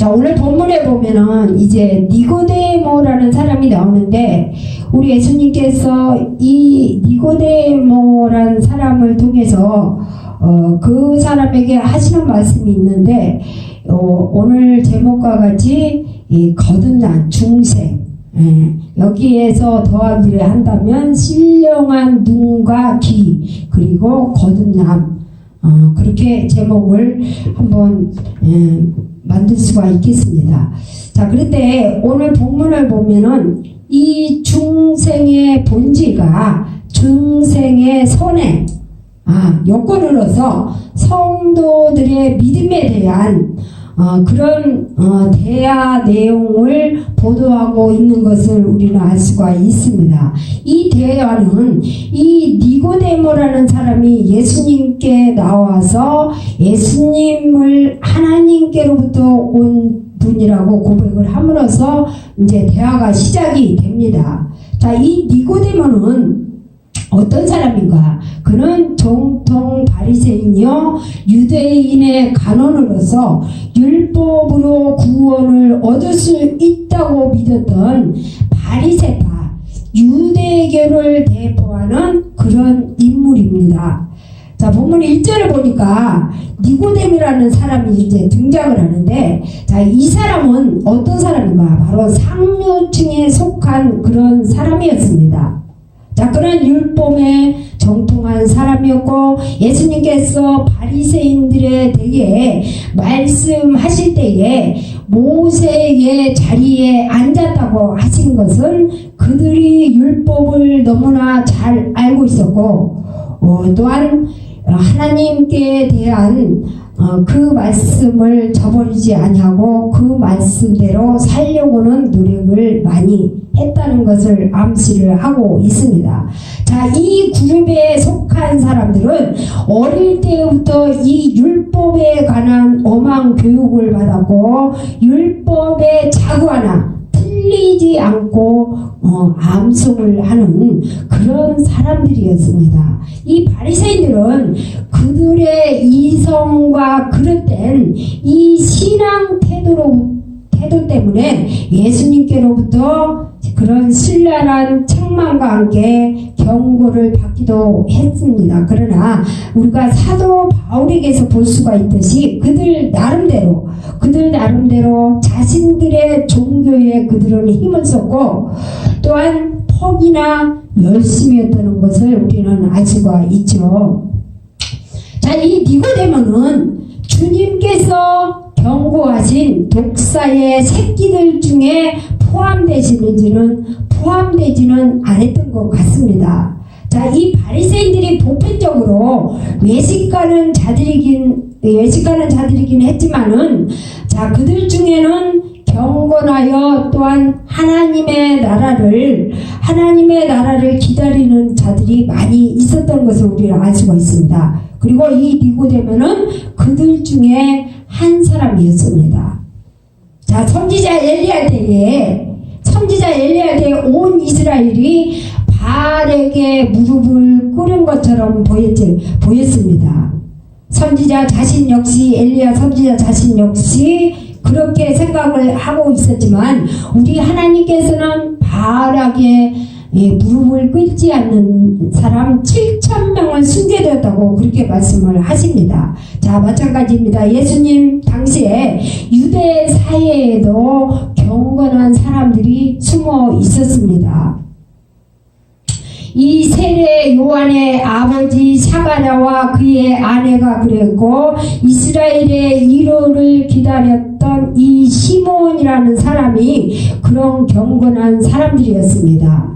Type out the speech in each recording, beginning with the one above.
자, 오늘 본문에 보면은 이제 니고데모라는 사람이 나오는데, 우리 예수님께서 이 니고데모라는 사람을 통해서 그 사람에게 하시는 말씀이 있는데, 오늘 제목과 같이 이 거듭난 중생, 여기에서 더하기를 한다면 신령한 눈과 귀 그리고 거듭남, 그렇게 제목을 한번 만들 수가 있겠습니다. 자, 그런데 오늘 본문을 보면은 이 중생의 본질과 중생의 선행, 요건으로서 성도들의 믿음에 대한 그런 대화 내용을 보도하고 있는 것을 우리는 알 수가 있습니다. 이 대화는 이 니고데모라는 사람이 예수님께 나와서 예수님을 하나님께로부터 온 분이라고 고백을 함으로써 이제 대화가 시작이 됩니다. 자, 이 니고데모는 어떤 사람인가? 그는 정통 바리새인이요 유대인의 간원으로서 율법으로 구원을 얻을 수 있다고 믿었던 바리새파 유대교를 대표하는 그런 인물입니다. 자, 본문 1절을 보니까 니고데모라는 사람이 이제 등장을 하는데, 자, 이 사람은 어떤 사람인가? 바로 상류층에 속한 그런 사람이었습니다. 자, 그런 율법에 정통한 사람이었고, 예수님께서 바리새인들에 대해 말씀하실 때에 모세의 자리에 앉았다고 하신 것은 그들이 율법을 너무나 잘 알고 있었고, 또한 하나님께 대한 그 말씀을 저버리지 아니하고 그 말씀대로 살려고는 노력을 많이 했다는 것을 암시를 하고 있습니다. 자, 이 그룹에 속한 사람들은 어릴 때부터 이 율법에 관한 엄한 교육을 받았고, 율법의 자구 하나 틀리지 않고 암송을 하는 그런 사람들이었습니다. 이 바리새인들은 그들의 이성과 그릇된 이 신앙 태도 때문에 예수님께로부터 그런 신랄한 책망과 함께 경고를 받기도 했습니다. 그러나 우리가 사도 바울에게서 볼 수가 있듯이 그들 나름대로 자신들의 종교에 그들은 힘을 썼고, 또한 퍽이나 열심이었다는 것을 우리는 알 수가 있죠. 자, 이 니고데모는 주님께서 경고하신 독사의 새끼들 중에 포함되지는 않았던 것 같습니다. 자, 이 바리새인들이 보편적으로 외식가는 자들이긴 했지만은, 자, 그들 중에는 경건하여 또한 하나님의 나라를 기다리는 자들이 많이 있었던 것을 우리가 알 수가 있습니다. 그리고 이 니고데모는 그들 중에 한 사람이었습니다. 자, 선지자 엘리야 때에 온 이스라엘이 바알에게 무릎을 꿇은 것처럼 보였습니다. 엘리야 선지자 자신 역시 그렇게 생각을 하고 있었지만, 우리 하나님께서는 바알에게 무릎을 꿇지 않는 사람 7,000명을 숨겨뒀다고 그렇게 말씀을 하십니다. 자, 마찬가지입니다. 예수님 당시에 유대 사회에도 경건한 사람들이 숨어 있었습니다. 이 세례 요한의 아버지 사가랴와 그의 아내가 그랬고, 이스라엘의 1호를 기다렸던 이 시몬이라는 사람이 그런 경건한 사람들이었습니다.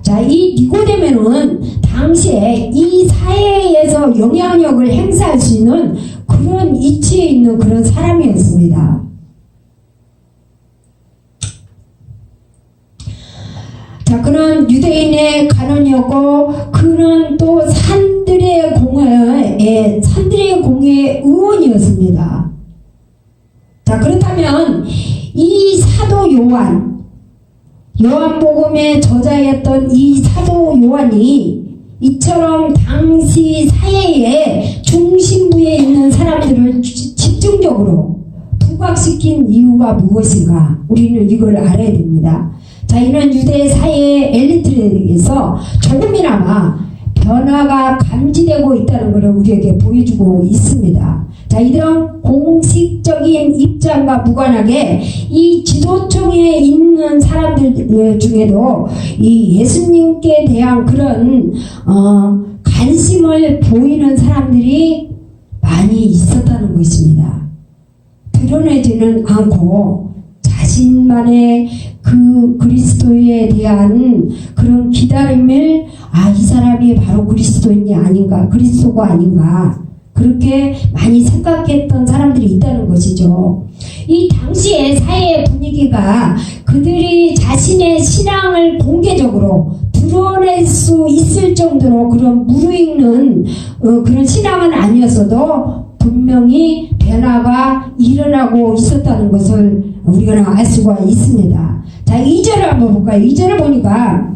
자, 이 니고데모는 당시에 이 사회에서 영향력을 행사할 수 있는 그런 위치에 있는 그런 사람이었습니다. 자, 그는 유대인의 간원이었고, 그는 또 산들의 공회의 의원이었습니다. 자, 그렇다면 이 사도 요한복음의 저자였던 이 사도 요한이 이처럼 당시 사회의 중심부에 있는 사람들을 집중적으로 퇴각시킨 이유가 무엇인가? 우리는 이걸 알아야 됩니다. 자, 이런 유대 사회 엘리트에게서 조금이나마 변화가 감지되고 있다는 것을 우리에게 보여주고 있습니다. 자, 이런 공식적인 입장과 무관하게 이 지도층에 있는 사람들 중에도 이 예수님께 대한 그런 관심을 보이는 사람들이 많이 있었다는 것입니다. 드러내지는 않고 자신만의 그 그리스도에 대한 그런 기다림을 이 사람이 바로 그리스도인이 아닌가, 그리스도가 아닌가 그렇게 많이 생각했던 사람들이 있다는 것이죠. 이 당시의 사회 분위기가 그들이 자신의 신앙을 공개적으로 드러낼 수 있을 정도로 그런 무르익는 그런 신앙은 아니었어도 분명히 변화가 일어나고 있었다는 것을 우리가 알 수가 있습니다. 자, 2절을 한번 볼까요? 2절을 보니까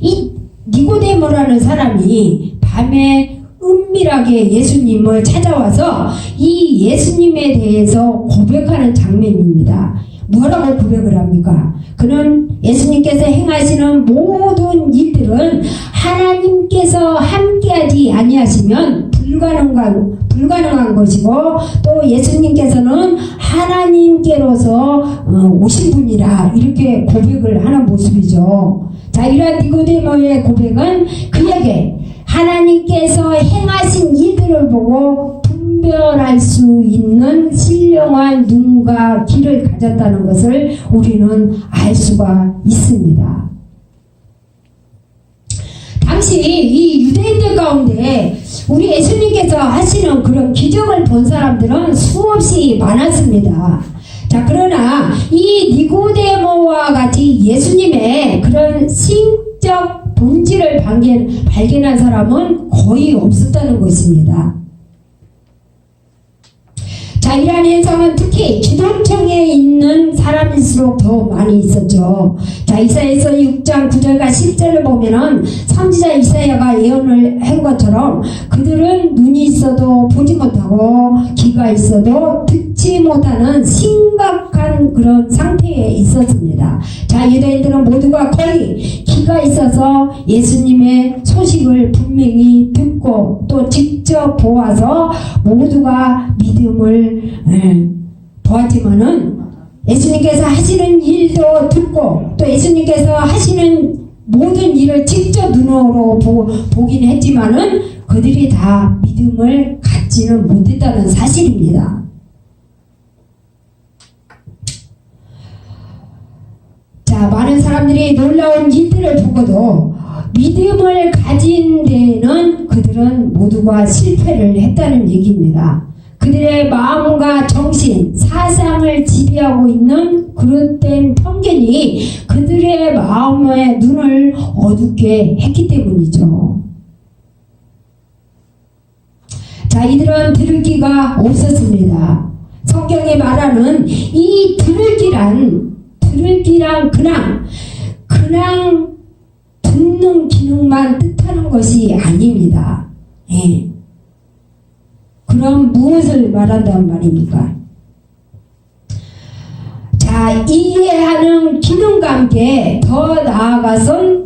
이 니고데모라는 사람이 밤에 은밀하게 예수님을 찾아와서 이 예수님에 대해서 고백하는 장면입니다. 뭐라고 고백을 합니까? 그는 예수님께서 행하시는 모든 일들은 하나님께서 함께하지 아니하시면 불가능한 것이고, 또 예수님께서는 하나님께로서 오신 분이라 이렇게 고백을 하는 모습이죠. 자, 이러한 니고데모의 고백은 그에게 하나님께서 행하신 일들을 보고 분별할 수 있는 신령한 눈과 귀를 가졌다는 것을 우리는 알 수가 있습니다. 당시 이 유대인들 가운데 우리 예수님께서 하시는 그런 기적을 본 사람들은 수없이 많았습니다. 자, 그러나 이 니고데모와 같이 예수님의 그런 신적 본질을 발견한 사람은 거의 없었다는 것입니다. 자, 이러한 현상은 특히 지도층에 있는 사람일수록 더 많이 있었죠. 자, 이사야서 6장 9절과 10절을 보면은 선지자 이사야가 예언을 한 것처럼 그들은 눈이 있어도 보지 못하고 귀가 있어도 듣지 못하는 심각한 그런 상태에 있었습니다. 자, 유대인들은 모두가 거의 귀가 있어서 예수님의 소식을 분명히 듣고 또 직접 보아서 모두가 믿음을 보았지만은 예수님께서 하시는 일도 듣고 또 예수님께서 하시는 모든 일을 직접 눈으로 보긴 했지만은 그들이 다 믿음을 갖지는 못했다는 사실입니다. 자, 많은 사람들이 놀라운 일들을 보고도 믿음을 가진 데에는 그들은 모두가 실패를 했다는 얘기입니다. 그들의 마음과 정신, 사상을 지배하고 있는 그릇된 편견이 그들의 마음의 눈을 어둡게 했기 때문이죠. 자, 이들은 들을 귀가 없었습니다. 성경에 말하는 이 들을 귀란 그냥 듣는 기능만 뜻하는 것이 아닙니다. 예. 그럼 무엇을 말한단 말입니까? 자, 이해하는 기능과 함께 더 나아가서는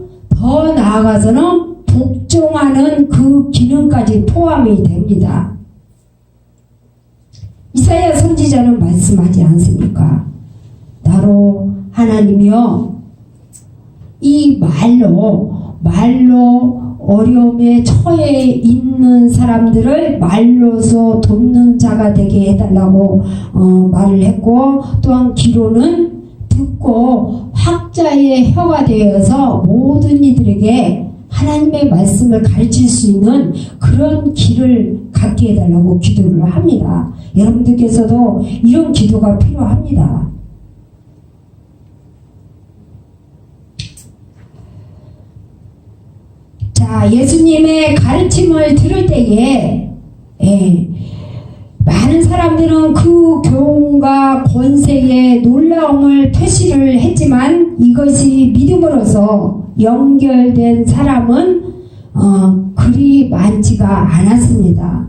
복종하는 그 기능까지 포함이 됩니다. 이사야 선지자는 말씀하지 않습니까? 나로 하나님이여 이 말로 어려움에 처해 있는 사람들을 말로서 돕는 자가 되게 해달라고 말을 했고, 또한 귀로는 듣고 학자의 혀가 되어서 모든 이들에게 하나님의 말씀을 가르칠 수 있는 그런 귀를 갖게 해달라고 기도를 합니다. 여러분들께서도 이런 기도가 필요합니다. 자, 예수님의 가르침을 들을 때에 많은 사람들은 그 교훈과 권세의 놀라움을 표시를 했지만 이것이 믿음으로서 연결된 사람은 그리 많지가 않았습니다.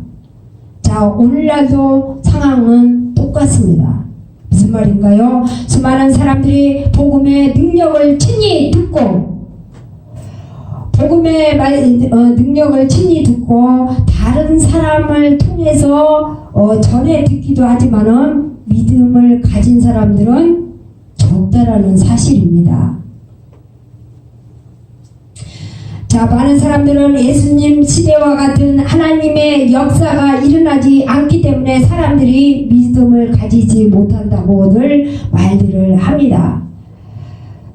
자, 오늘날도 상황은 똑같습니다. 무슨 말인가요? 수많은 사람들이 복음의 능력을 친히 듣고 능력을 친히 듣고 다른 사람을 통해서 전해 듣기도 하지만은 믿음을 가진 사람들은 적다라는 사실입니다. 자, 많은 사람들은 예수님 시대와 같은 하나님의 역사가 일어나지 않기 때문에 사람들이 믿음을 가지지 못한다고들 말들을 합니다.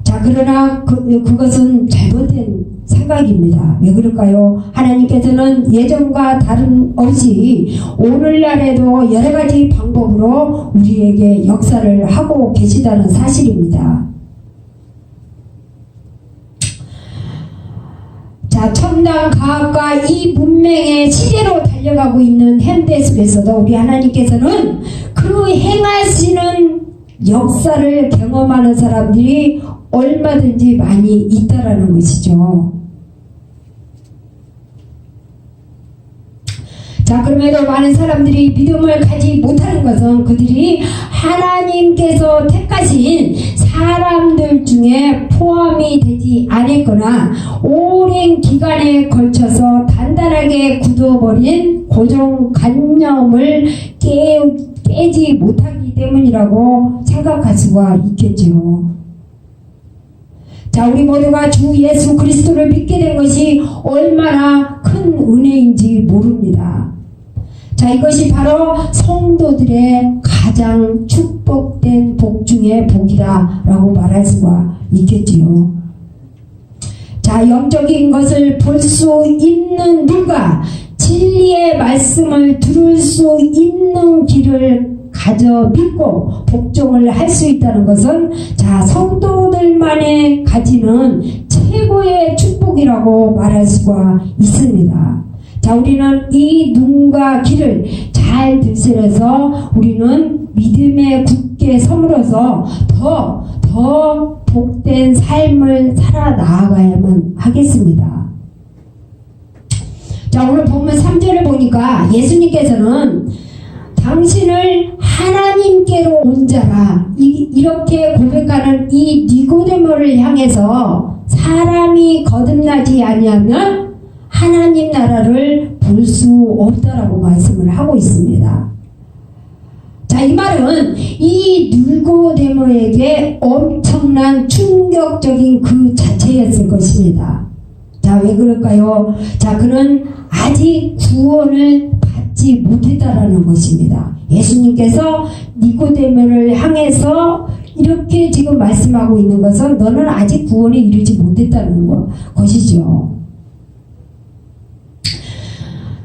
자, 그러나 그것은 잘못된 생각입니다. 왜 그럴까요? 하나님께서는 예전과 다름없이 오늘날에도 여러 가지 방법으로 우리에게 역사를 하고 계시다는 사실입니다. 자, 첨단 과학과 이 문명의 시대로 달려가고 있는 현대 속에서도 우리 하나님께서는 그 행하시는 역사를 경험하는 사람들이 얼마든지 많이 있다라는 것이죠. 자, 그럼에도 많은 사람들이 믿음을 가지 못하는 것은 그들이 하나님께서 택하신 사람들 중에 포함이 되지 않았거나 오랜 기간에 걸쳐서 단단하게 굳어버린 고정관념을 깨지 못하기 때문이라고 생각할 수가 있겠죠. 자, 우리 모두가 주 예수 그리스도를 믿게 된 것이 얼마나 큰 은혜인지 모릅니다. 자, 이것이 바로 성도들의 가장 축복된 복 중의 복이다라고 말할 수가 있겠지요. 자, 영적인 것을 볼 수 있는 눈과 진리의 말씀을 들을 수 있는 길을 가져 믿고 복종을 할 수 있다는 것은 자, 성도들만이 가지는 최고의 축복이라고 말할 수가 있습니다. 자, 우리는 이 눈과 귀를 잘 들쓰려서 우리는 믿음에 굳게 서물어서 더 복된 삶을 살아 나아가야만 하겠습니다. 자, 오늘 본문 3절을 보니까 예수님께서는 당신을 하나님께로 온 자라 이렇게 고백하는 이 니고데모를 향해서 사람이 거듭나지 아니하면 하나님 나라를 볼 수 없다라고 말씀을 하고 있습니다. 자, 이 말은 이 니고데모에게 엄청난 충격적인 그 자체였을 것입니다. 자, 왜 그럴까요? 자, 그는 아직 구원을 받지 못했다라는 것입니다. 예수님께서 니고데모를 향해서 이렇게 지금 말씀하고 있는 것은 너는 아직 구원에 이르지 못했다는 것이죠.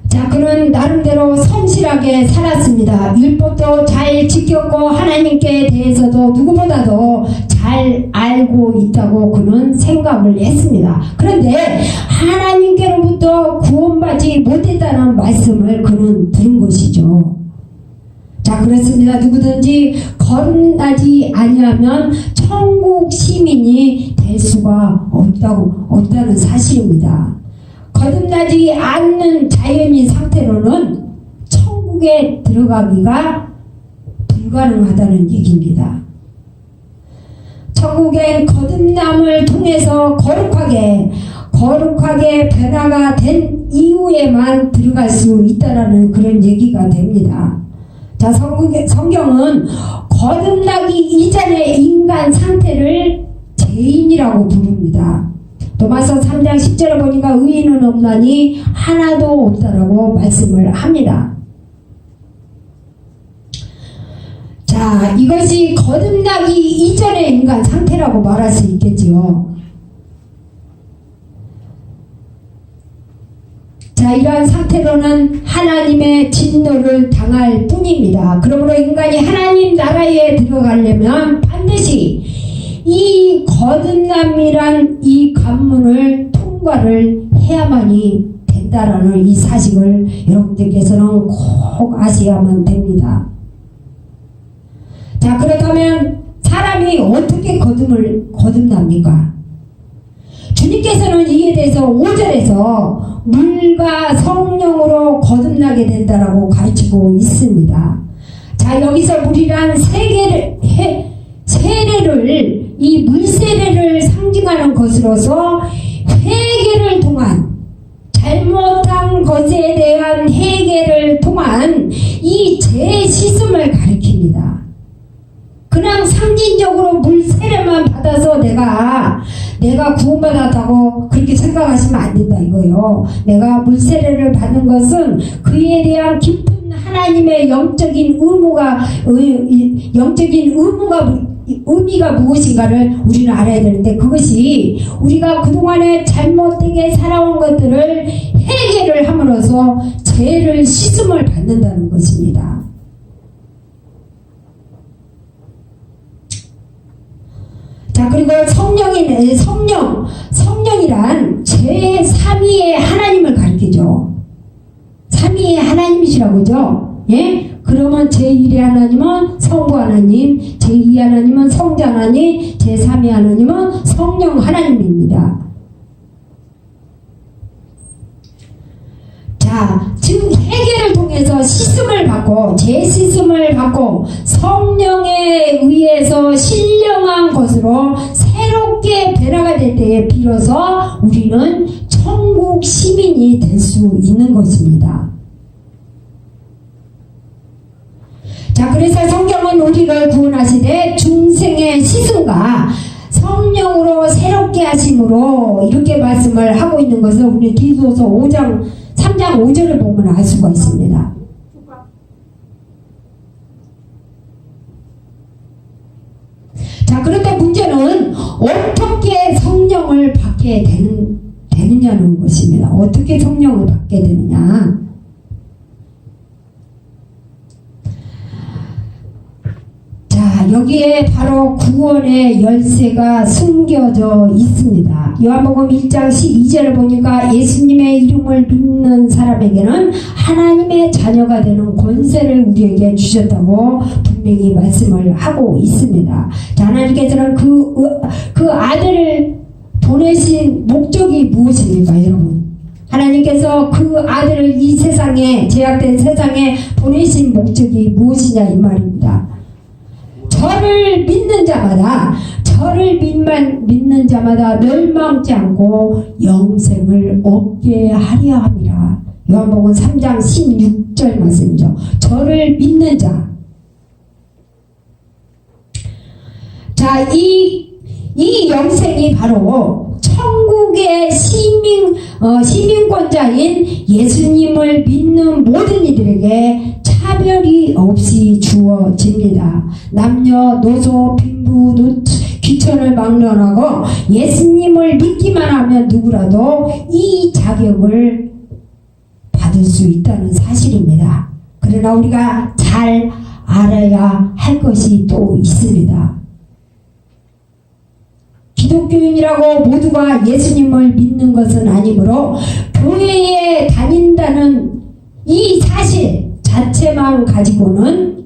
자, 그는 나름대로 성실하게 살았습니다. 율법도 잘 지켰고 하나님께 대해서도 누구보다도 잘 알고 있다고 그는 생각을 했습니다. 그런데 하나님께로부터 구원받지 못했다는 말씀을 그는 들은 것이죠. 자, 그렇습니다. 누구든지 거듭나지 아니하면 천국 시민이 될 수가 없다는 사실입니다. 거듭나지 않는 자연인 상태로는 천국에 들어가기가 불가능하다는 얘기입니다. 천국엔 거듭남을 통해서 거룩하게 변화가 된 이후에만 들어갈 수 있다라는 그런 얘기가 됩니다. 자, 성경은 거듭나기 이전의 인간 상태를 죄인이라고 부릅니다. 로마서 3장 10절을 보니까 의인은 없나니 하나도 없다라고 말씀을 합니다. 자, 이것이 거듭나기 이전의 인간 상태라고 말할 수 있겠지요. 자, 이러한 상태로는 하나님의 진노를 당할 뿐입니다. 그러므로 인간이 하나님 나라에 들어가려면 반드시 이 거듭남이란 이 관문을 통과를 해야만이 된다라는 이 사실을 여러분들께서는 꼭 아셔야만 됩니다. 자, 그렇다면 사람이 어떻게 거듭납니까? 주님께서는 이에 대해서 5절에서 물과 성령으로 거듭나게 된다라고 가르치고 있습니다. 자, 여기서 물이란 세례를 이 물세례를 상징하는 것으로서 회개를 통한 잘못한 것에 대한 회개를 통한 이 죄 씻음을 가리킵니다. 그냥 상징적으로 물 세례만 받아서 내가 구원받았다고 그렇게 생각하시면 안 된다 이거요. 내가 물 세례를 받는 것은 그에 대한 깊은 하나님의 영적인 의미가 무엇인가를 우리는 알아야 되는데, 그것이 우리가 그동안에 잘못되게 살아온 것들을 회개를 함으로써 죄를 씻음을 받는다는 것입니다. 자, 그리고 성령이란 제3위의 하나님을 가리키죠. 3위의 하나님이시라고 그죠? 예? 그러면 제1의 하나님은 성부 하나님, 제2의 하나님은 성자 하나님, 제3의 하나님은 성령 하나님입니다. 자, 지금 회개를 통해서 씻음을 받고, 제 씻음을 받고 성령에 의해서 신령한 것으로 새롭게 변화가 될 때에 비로소 우리는 천국 시민이 될 수 있는 것입니다. 자, 그래서 성경은 우리를 구원하시되 중생의 씻음과 성령으로 새롭게 하심으로 이렇게 말씀을 하고 있는 것을 우리 디도서 3장 5절을 보면 알 수가 있습니다. 자, 그런데 문제는 어떻게 성령을 받게 되느냐는 것입니다. 어떻게 성령을 받게 되느냐. 자, 여기에 바로 구원의 열쇠가 숨겨져 있습니다. 요한복음 1장 12절을 보니까 예수님의 이름을 믿는 사람에게는 하나님의 자녀가 되는 권세를 우리에게 주셨다고 분명히 말씀을 하고 있습니다. 자, 하나님께서는 그 아들을 보내신 목적이 무엇입니까, 여러분? 하나님께서 그 아들을 이 세상에, 제약된 세상에 보내신 목적이 무엇이냐 이 말입니다. 저를 믿는 자마다 멸망치 않고 영생을 얻게 하려 함이라. 요한복음 3장 16절 말씀이죠. 저를 믿는 자. 자, 이 영생이 바로 천국의 시민권자인 예수님을 믿는 모든 이들에게 차별이 없이 주어집니다. 남녀노소 빈부 귀천을 막론하고 예수님을 믿기만 하면 누구라도 이 자격을 받을 수 있다는 사실입니다. 그러나 우리가 잘 알아야 할 것이 또 있습니다. 기독교인이라고 모두가 예수님을 믿는 것은 아니므로 교회에 다닌다는 이 사실 자체만 가지고는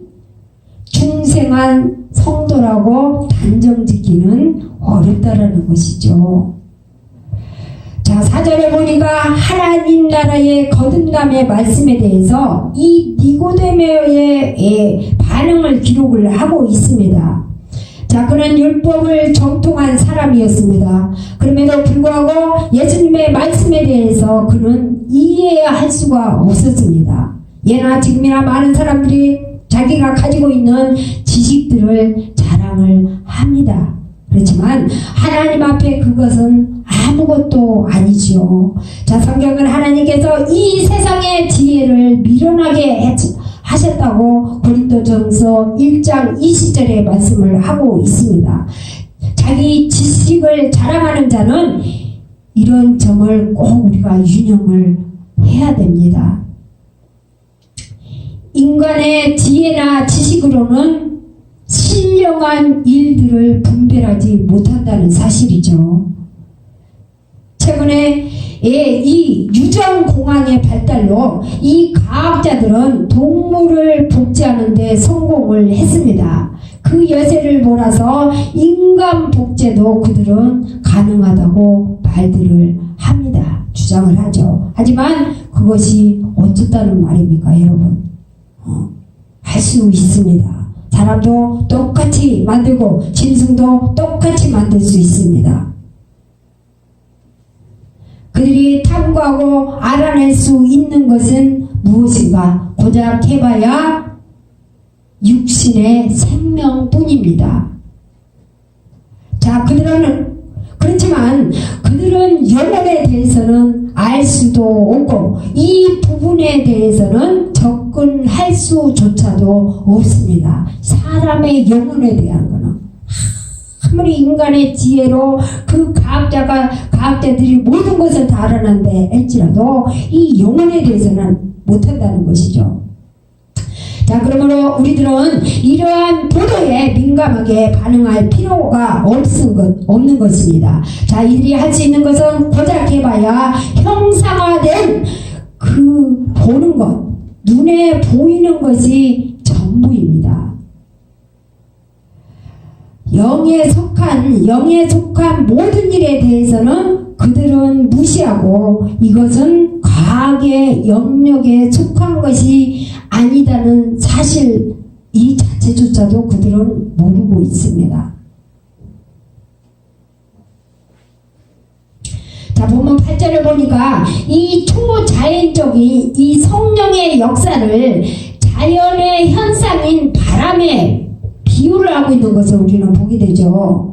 중생한 성도라고 단정짓기는 어렵다라는 것이죠. 자, 4절에 보니까 하나님 나라의 거듭남의 말씀에 대해서 이 니고데모의 반응을 기록을 하고 있습니다. 자, 그는 율법을 정통한 사람이었습니다. 그럼에도 불구하고 예수님의 말씀에 대해서 그는 이해할 수가 없었습니다. 예나 지금이나 많은 사람들이 자기가 가지고 있는 지식들을 자랑을 합니다. 그렇지만 하나님 앞에 그것은 아무것도 아니지요. 자, 성경은 하나님께서 이 세상의 지혜를 미련하게 하셨다고 고린도전서 1장 20절에 말씀을 하고 있습니다. 자기 지식을 자랑하는 자는 이런 점을 꼭 우리가 유념을 해야 됩니다. 인간의 지혜나 지식으로는 신령한 일들을 분별하지 못한다는 사실이죠. 최근에 이 유전공학의 발달로 이 과학자들은 동물을 복제하는 데 성공을 했습니다. 그 여세를 몰아서 인간 복제도 그들은 가능하다고 말들을 합니다. 주장을 하죠. 하지만 그것이 어쩌다는 말입니까, 여러분? 할 수 있습니다. 사람도 똑같이 만들고 짐승도 똑같이 만들 수 있습니다. 그들이 탐구하고 알아낼 수 있는 것은 무엇인가? 고작 해봐야 육신의 생명뿐입니다. 자, 그렇지만 그들은 영혼에 대해서는 알 수도 없고 이 부분에 대해서는 접근할 수조차도 없습니다. 사람의 영혼에 대한 거는 아무리 인간의 지혜로 그 과학자들이 모든 것을 다 알아낸다 할지라도 이 영혼에 대해서는 못한다는 것이죠. 자, 그러므로 우리들은 이러한 보도에 민감하게 반응할 필요가 없는 것입니다. 자, 이들이 할 수 있는 것은 고작 해봐야 형상화된 그 보는 것, 눈에 보이는 것이 전부입니다. 영에 속한 모든 일에 대해서는 그들은 무시하고 이것은 과학의 영역에 속한 것이 아니다는 사실 이 자체조차도 그들은 모르고 있습니다. 자, 보면 8절을 보니까 이 초자연적인 이 성령의 역사를 자연의 현상인 바람에 비유를 하고 있는 것을 우리는 보게 되죠.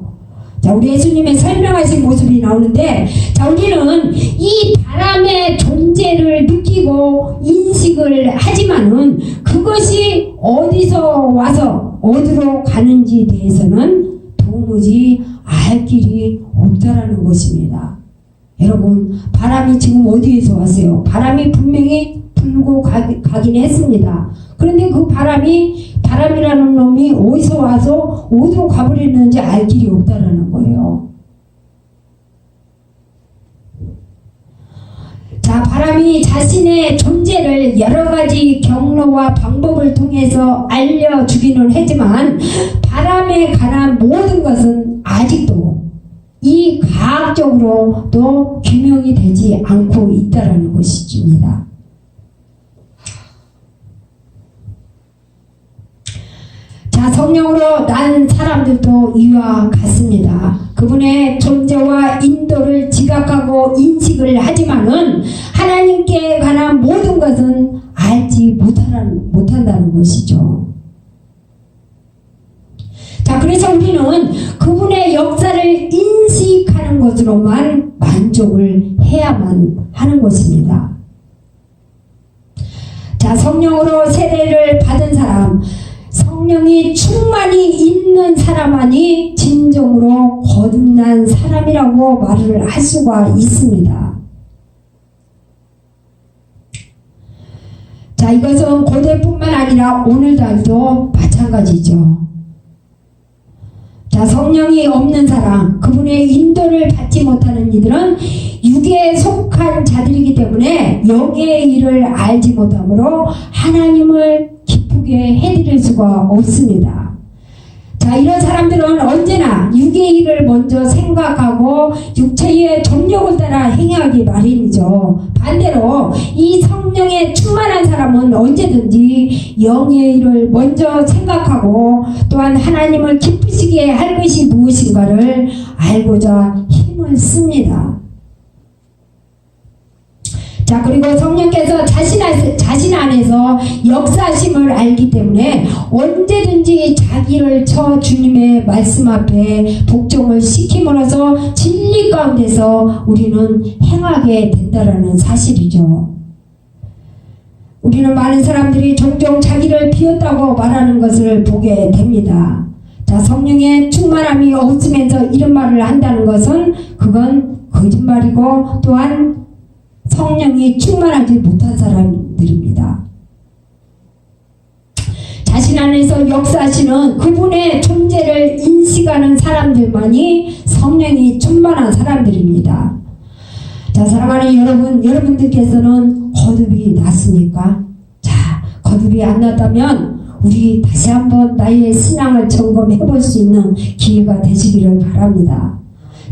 자, 우리 예수님의 설명하신 모습이 나오는데, 자, 우리는 이 바람의 존재를 느끼고 인식을 하지만은 그것이 어디서 와서 어디로 가는지에 대해서는 도무지 알 길이 없다라는 것입니다. 여러분, 바람이 지금 어디에서 왔어요? 바람이 분명히 불고 가긴 했습니다. 그런데 그 바람이라는 놈이 어디서 와서 어디로 가버렸는지 알 길이 없다라는 거예요. 자, 바람이 자신의 존재를 여러 가지 경로와 방법을 통해서 알려주기는 했지만 바람에 관한 모든 것은 아직도 이 과학적으로도 규명이 되지 않고 있다라는 것입니다. 자, 성령으로 난 사람들도 이와 같습니다. 그분의 존재와 인도를 지각하고 인식을 하지만은 하나님께 관한 모든 것은 알지 못한다는 것이죠. 자, 그래서 우리는 그분의 역사를 인식하는 것으로만 만족을 해야만 하는 것입니다. 자, 성령으로 세례를 받은 사람, 성령이 충만히 있는 사람만이 진정으로 거듭난 사람이라고 말을 할 수가 있습니다. 자, 이것은 고대뿐만 아니라 오늘날도 마찬가지죠. 자, 성령이 없는 사람, 그분의 인도를 받지 못하는 이들은 육에 속한 자들이기 때문에 영의 일을 알지 못하므로 하나님을 기쁘게 해드릴 수가 없습니다. 자, 이런 사람들은 언제나 육의 일을 먼저 생각하고 육체의 정욕을 따라 행하기 마련이죠. 반대로 이 성령에 충만한 사람은 언제든지 영의 일을 먼저 생각하고 또한 하나님을 기쁘시게 할 것이 무엇인가를 알고자 힘을 씁니다. 자, 그리고 성령께서 자신 안에서 역사심을 알기 때문에 언제든지 자기를 저 주님의 말씀 앞에 복종을 시킴으로써 진리 가운데서 우리는 행하게 된다라는 사실이죠. 우리는 많은 사람들이 종종 자기를 비웠다고 말하는 것을 보게 됩니다. 자, 성령의 충만함이 없으면서 이런 말을 한다는 것은 그건 거짓말이고 또한 성령이 충만하지 못한 사람들입니다. 자신 안에서 역사하시는 그분의 존재를 인식하는 사람들만이 성령이 충만한 사람들입니다. 자, 사랑하는 여러분들께서는 거듭이 났습니까? 자, 거듭이 안 났다면 우리 다시 한번 나의 신앙을 점검해 볼 수 있는 기회가 되시기를 바랍니다.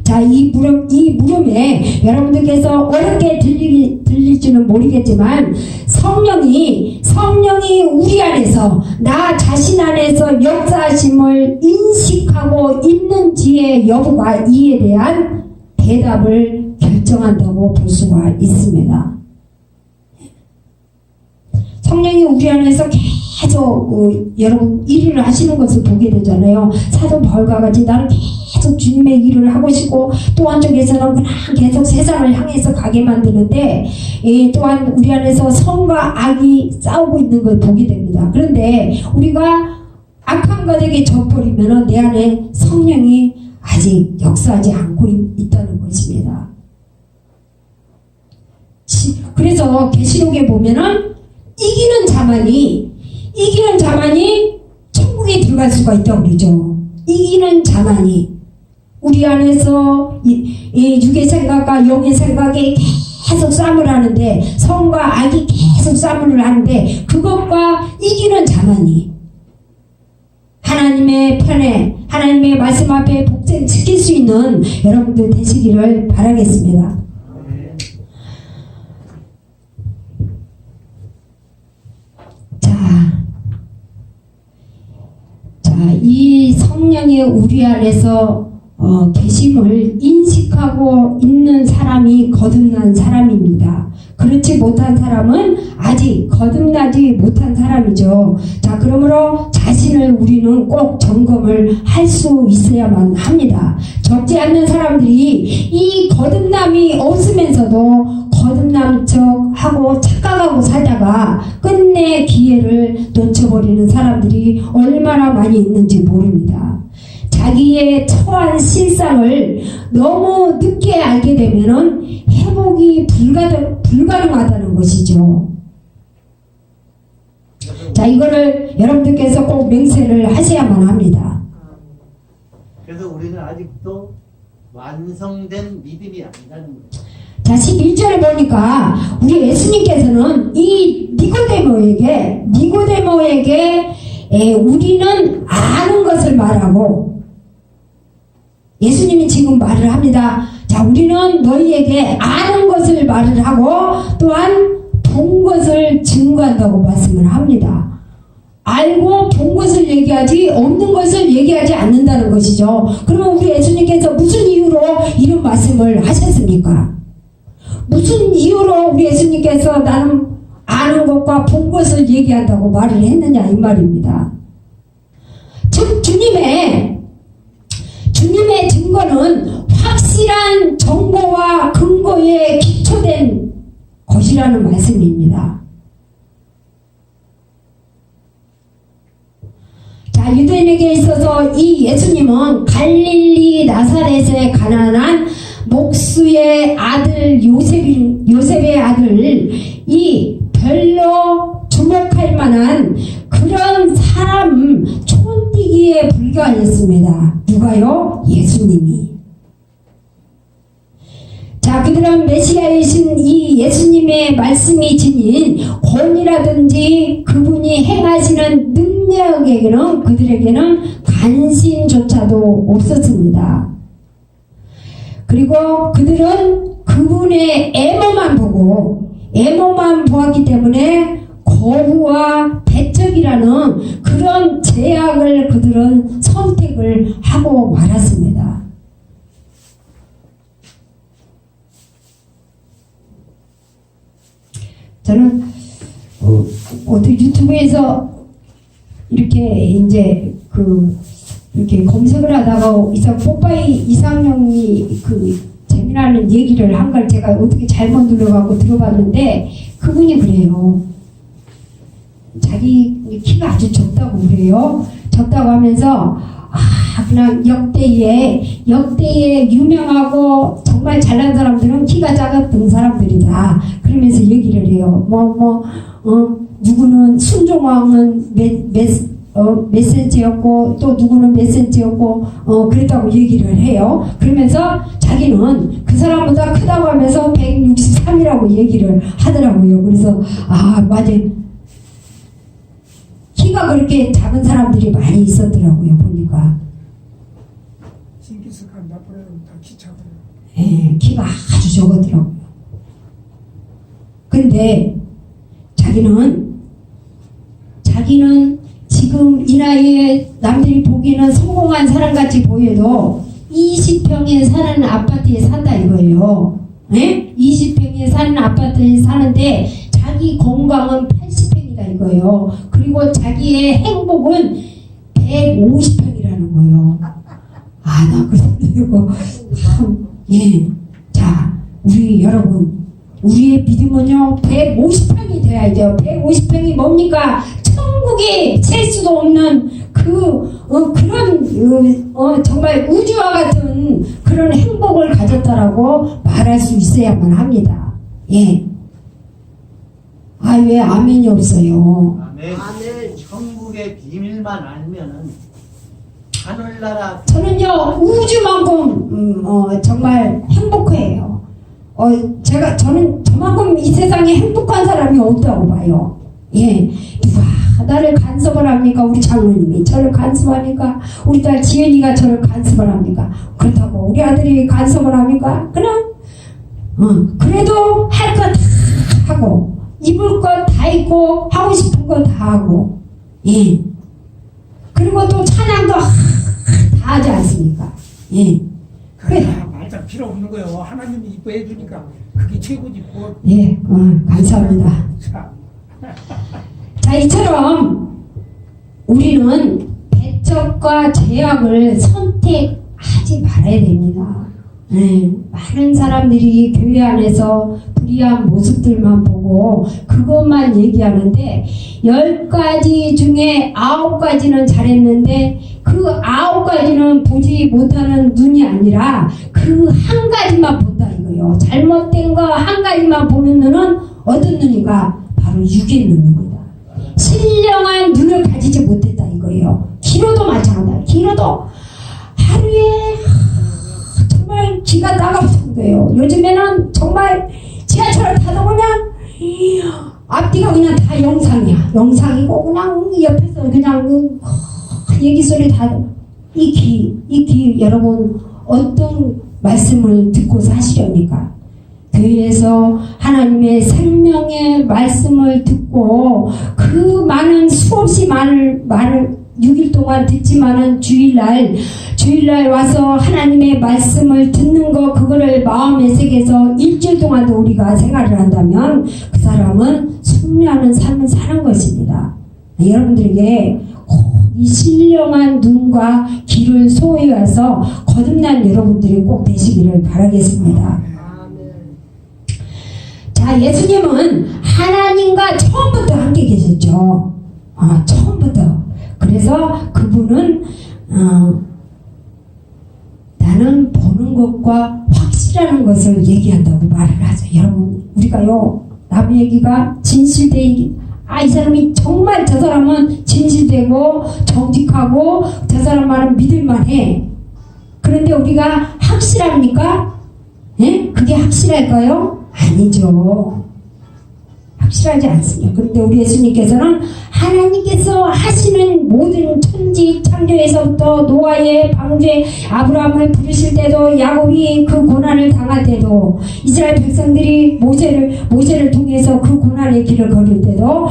자, 이 물음에 여러분들께서 어렵게 들릴지는 모르겠지만 성령이 우리 안에서 나 자신 안에서 역사하심을 인식하고 있는지의 여부가 이에 대한 대답을 결정한다고 볼 수가 있습니다. 성령이 우리 안에서 계속 여러분 일을 하시는 것을 보게 되잖아요. 사도 바울과 같이 나는 계속 주님의 일을 하고 싶고 또 한쪽에서는 그냥 계속 세상을 향해서 가게 만드는데 또한 우리 안에서 성과 악이 싸우고 있는 걸 보게 됩니다. 그런데 우리가 악한 것에게 져버리면 내 안에 성령이 아직 역사하지 않고 있다는 것입니다. 그래서 계시록에 보면은 이기는 자만이 천국에 들어갈 수가 있다고 그러죠. 이기는 자만이 우리 안에서 육의 생각과 영의 생각이 계속 싸움을 하는데 성과 악이 계속 싸움을 하는데 그것과 이기는 자만이 하나님의 편에 하나님의 말씀 앞에 복생 지킬 수 있는 여러분들 되시기를 바라겠습니다. 이 성령이 우리 안에서 계심을 인식하고 있는 사람이 거듭난 사람입니다. 그렇지 못한 사람은 아직 거듭나지 못한 사람이죠. 자, 그러므로 자신을 우리는 꼭 점검을 할 수 있어야만 합니다. 적지 않는 사람들이 이 거듭남이 없으면서도 거듭남 척하고 착각하고 살다가 끝내 기회를 놓쳐버리는 사람들이 얼마나 많이 있는지 모릅니다. 자기의 처한 실상을 너무 늦게 알게 되면 회복이 불가능하다는 것이죠. 자, 이거를 여러분들께서 꼭 맹세를 하셔야만 합니다. 그래서 우리는 아직도 완성된 믿음이 아니라는 거예요. 자, 11절에 보니까 우리 예수님께서는 이 니고데모에게 우리는 아는 것을 말하고 예수님이 지금 말을 합니다. 자, 우리는 너희에게 아는 것을 말을 하고 또한 본 것을 증거한다고 말씀을 합니다. 알고 본 것을 얘기하지 없는 것을 얘기하지 않는다는 것이죠. 그러면 우리 예수님께서 무슨 이유로 이런 말씀을 하셨습니까? 무슨 이유로 우리 예수님께서 나는 아는 것과 본 것을 얘기한다고 말을 했느냐 이 말입니다. 즉 주님의 증거는 확실한 정보와 근거에 기초된 것이라는 말씀입니다. 자, 유대인에게 있어서 이 예수님은 갈릴리 나사렛의 가난한 목수의 아들 요셉의 아들 이 별로 주목할 만한 그런 사람 촌뛰기에 불과했습니다. 누가요? 예수님이. 자, 그들은 메시아이신 이 예수님의 말씀이 지닌 권위라든지 그분이 행하시는 능력에게는 그들에게는 관심조차도 없었습니다. 그리고 그들은 그분의 애모만 보았기 때문에 거부와 배척이라는 그런 제약을 그들은 선택을 하고 말았습니다. 저는 어떻게 유튜브에서 이렇게 이제 이렇게 검색을 하다가 뽀빠이 이상형이 재미나는 얘기를 한 걸 제가 어떻게 잘못 눌러갖고 들어봤는데 그분이 그래요. 자기 키가 아주 적다고 그래요. 적다고 하면서 그냥 역대에 유명하고 정말 잘난 사람들은 키가 작았던 사람들이다. 그러면서 얘기를 해요. 누구는 순종왕은 몇 센치였고 또 누구는 몇 센치였고 그랬다고 얘기를 해요. 그러면서 자기는 그 사람보다 크다고 하면서 163이라고 얘기를 하더라고요. 그래서 맞아. 키가 그렇게 작은 사람들이 많이 있었더라고요. 보니까. 징기스칸 나폴레옹 다 키 작아요. 예, 키가 아주 적었더라고요. 근데 자기는 지금 이 나이에 남들이 보기에는 성공한 사람같이 보여도 20평에 사는 아파트에 산다 이거예요. 네? 20평에 사는 아파트에 사는데 자기 건강은 80평이다 이거예요. 그리고 자기의 행복은 150평이라는 거예요. 나 그거 참, 예. 자, 우리 여러분, 우리의 믿음은요 150평이 돼야죠. 150평이 뭡니까? 천국에 셀 수도 없는 그런 정말 우주와 같은 그런 행복을 가졌다라고 말할 수 있어야만 합니다. 예. 왜 아멘이 없어요? 아멘. 천국의 비밀만 알면은 하늘나라. 저는요 우주만큼 정말 행복해요. 저는 저만큼 이 세상에 행복한 사람이 없다고 봐요. 예. 누가 나를 간섭을 합니까? 우리 장로님이 저를 간섭합니까? 우리 딸 지연이가 저를 간섭을 합니까? 그렇다고 우리 아들이 간섭을 합니까? 그냥 그래도 할 거 다 하고 입을 거 다 입고 하고 싶은 거 다 하고, 예. 그리고 또 찬양도 다 하지 않습니까? 예. 그래 말장 필요 없는 거예요. 하나님이 이뻐해 주니까 그게 최고지 뭐. 예, 감사합니다. 자, 이처럼 우리는 배척과 제약을 선택하지 말아야 됩니다. 네, 많은 사람들이 교회 안에서 불의한 모습들만 보고 그것만 얘기하는데 10가지 중에 9가지는 잘했는데 그 9가지는 보지 못하는 눈이 아니라 그 한 가지만 본다 이거예요. 잘못된 거 한 가지만 보는 눈은 어떤 눈인가? 바로 육의 눈입니다. 신령한 눈을 가지지 못했다 이거예요. 기로도 마찬가지다. 기로도 하루에 정말 기가 나가던 거예요. 요즘에는 정말 지하철을 타도 그냥 앞뒤가 그냥 다 영상이야. 영상이고 그냥 옆에서 그냥 얘기 소리 다 이 귀 여러분 어떤 말씀을 듣고 사시렵니까? 교회에서 하나님의 생명의 말씀을 듣고 그 많은 수없이 말을 6일 동안 듣지만은 주일날 와서 하나님의 말씀을 듣는 거 그거를 마음에 새겨서 일주일 동안도 우리가 생활을 한다면 그 사람은 승리하는 삶을 사는 것입니다. 여러분들에게 꼭 이 신령한 눈과 귀를 소유해서 거듭난 여러분들이 꼭 되시기를 바라겠습니다. 자, 예수님은 하나님과 처음부터 함께 계셨죠. 처음부터. 그래서 그분은 나는 보는 것과 확실하는 것을 얘기한다고 말을 하죠. 여러분, 우리가요 남 얘기가 진실되기 이 사람이 정말 저 사람은 진실되고 정직하고 저 사람 말은 믿을만해. 그런데 우리가 확실합니까? 예? 그게 확실할까요? 아니죠. 확실하지 않습니다. 그런데 우리 예수님께서는 하나님께서 하시는 모든 천지 창조에서부터 노아의 방주에 아브라함을 부르실 때도 야곱이 그 고난을 당할 때도 이스라엘 백성들이 모세를 통해서 그 고난의 길을 걸을 때도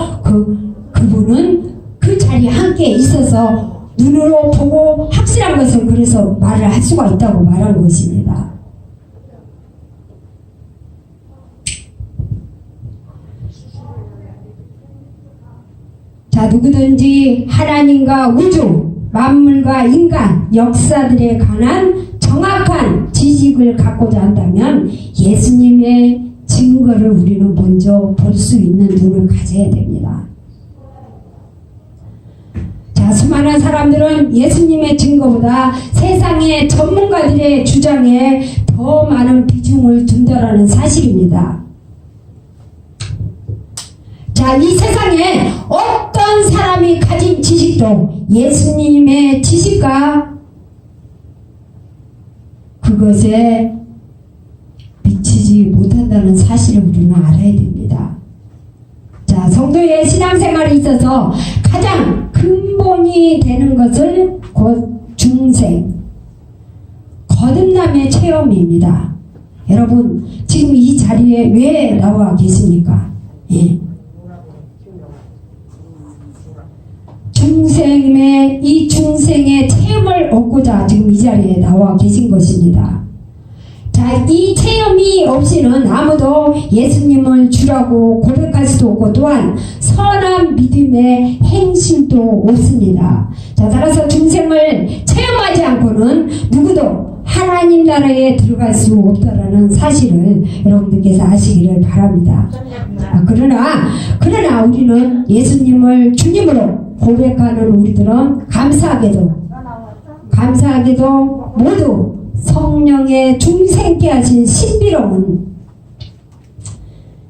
그분은 그 자리에 함께 있어서 눈으로 보고 확실한 것을 그래서 말을 할 수가 있다고 말하는 것입니다. 자, 누구든지 하나님과 우주, 만물과 인간, 역사들에 관한 정확한 지식을 갖고자 한다면 예수님의 증거를 우리는 먼저 볼 수 있는 눈을 가져야 됩니다. 자, 수많은 사람들은 예수님의 증거보다 세상의 전문가들의 주장에 더 많은 비중을 둔다라는 사실입니다. 자, 이 세상에 어떤 사람이 가진 지식도 예수님의 지식과 그것에 미치지 못한다는 사실을 우리는 알아야 됩니다. 자, 성도의 신앙생활에 있어서 가장 근본이 되는 것은 곧 중생, 거듭남의 체험입니다. 여러분, 지금 이 자리에 왜 나와 계십니까? 예. 중생의 이 중생의 체험을 얻고자 지금 이 자리에 나와 계신 것입니다. 자, 이 체험이 없이는 아무도 예수님을 주라고 고백할 수도 없고 또한 선한 믿음의 행실도 없습니다. 자, 따라서 중생을 체험하지 않고는 누구도 하나님 나라에 들어갈 수 없다라는 사실을 여러분들께서 아시기를 바랍니다. 그러나 우리는 예수님을 주님으로 고백하는 우리들은 감사하게도 모두 성령의 중생케 하신 신비로운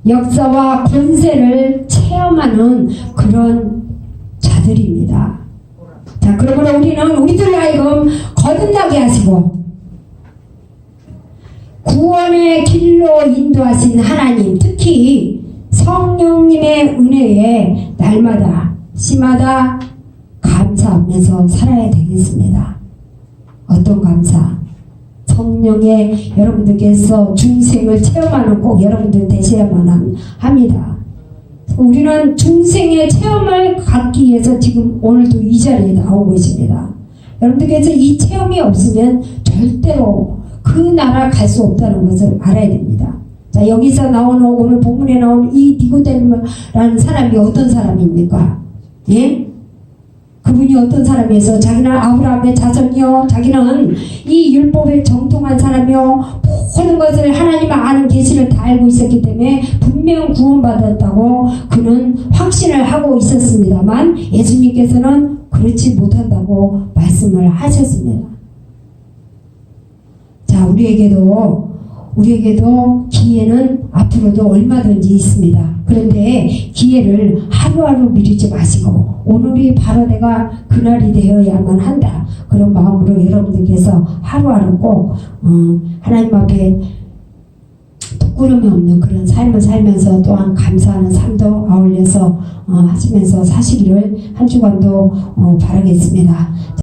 역사와 권세를 체험하는 그런 자들입니다. 자, 그러므로 우리는 우리들 하여금 거듭나게 하시고 구원의 길로 인도하신 하나님, 특히 성령님의 은혜에 날마다 시마다 감사하면서 살아야 되겠습니다. 어떤 감사? 성령의 여러분들께서 중생을 체험하는 꼭 여러분들 되셔야만 합니다. 우리는 중생의 체험을 갖기 위해서 지금 오늘도 이 자리에 나오고 있습니다. 여러분들께서 이 체험이 없으면 절대로 그 나라 갈 수 없다는 것을 알아야 됩니다. 자, 여기서 나오는 오늘 본문에 나오는 이 니고데모라는 사람이 어떤 사람입니까? 예? 그분이 어떤 사람이어서 자기는 아브라함의 자손이요, 자기는 이 율법에 정통한 사람이요, 모든 것을 하나님 아는 계시를 다 알고 있었기 때문에 분명 구원받았다고 그는 확신을 하고 있었습니다만 예수님께서는 그렇지 못한다고 말씀을 하셨습니다. 자, 우리에게도 기회는 앞으로도 얼마든지 있습니다. 그런데 기회를 하루하루 미루지 마시고 오늘이 바로 내가 그날이 되어야만 한다. 그런 마음으로 여러분들께서 하루하루 꼭 하나님 앞에 부끄러움이 없는 그런 삶을 살면서 또한 감사하는 삶도 아울러서 하시면서 사시기를 한 주간도 바라겠습니다.